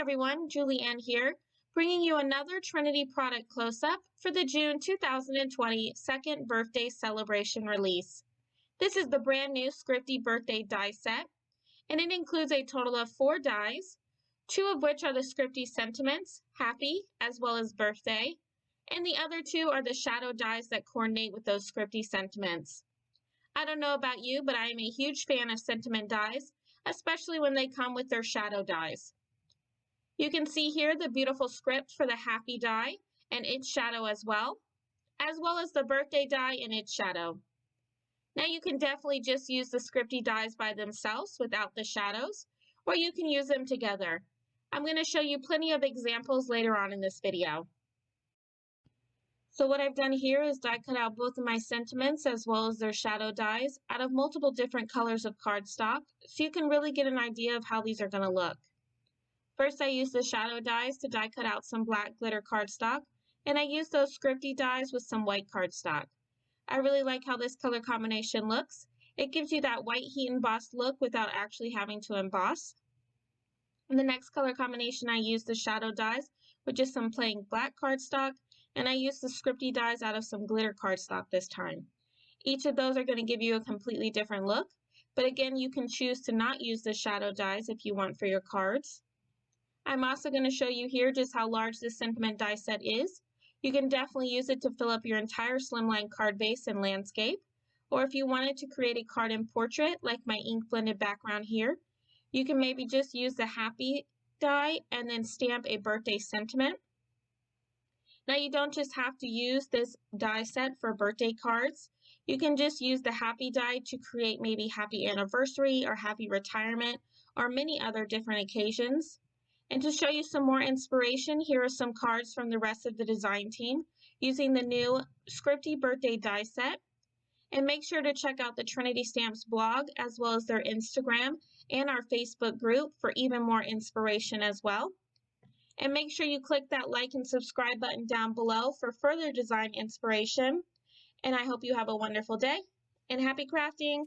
everyone, Julie Ann here, bringing you another Trinity product close-up for the June 2020 second birthday celebration release. This is the brand new Scripty Birthday die set, and it includes a total of 4 dies, 2 of which are the Scripty sentiments, happy as well as birthday, and the other 2 are the shadow dies that coordinate with those Scripty sentiments. I don't know about you, but I am a huge fan of sentiment dies, especially when they come with their shadow dies. You can see here the beautiful script for the happy die and its shadow as well as the birthday die and its shadow. Now you can definitely just use the Scripty dies by themselves without the shadows, or you can use them together. I'm going to show you plenty of examples later on in this video. So what I've done here is die cut out both of my sentiments as well as their shadow dies out of multiple different colors of cardstock, so you can really get an idea of how these are going to look. First, I used the shadow dies to die cut out some black glitter cardstock, and I used those Scripty dies with some white cardstock. I really like how this color combination looks. It gives you that white heat embossed look without actually having to emboss. In the next color combination, I used the shadow dies with just some plain black cardstock, and I used the Scripty dies out of some glitter cardstock this time. Each of those are going to give you a completely different look, but again, you can choose to not use the shadow dies if you want for your cards. I'm also going to show you here just how large this sentiment die set is. You can definitely use it to fill up your entire slimline card base and landscape, or if you wanted to create a card in portrait like my ink blended background here, you can maybe just use the happy die and then stamp a birthday sentiment. Now you don't just have to use this die set for birthday cards. You can just use the happy die to create maybe happy anniversary or happy retirement or many other different occasions. And to show you some more inspiration, here are some cards from the rest of the design team using the new Scripty Birthday die set. And make sure to check out the Trinity Stamps blog as well as their Instagram and our Facebook group for even more inspiration as well. And make sure you click that like and subscribe button down below for further design inspiration. And I hope you have a wonderful day and happy crafting!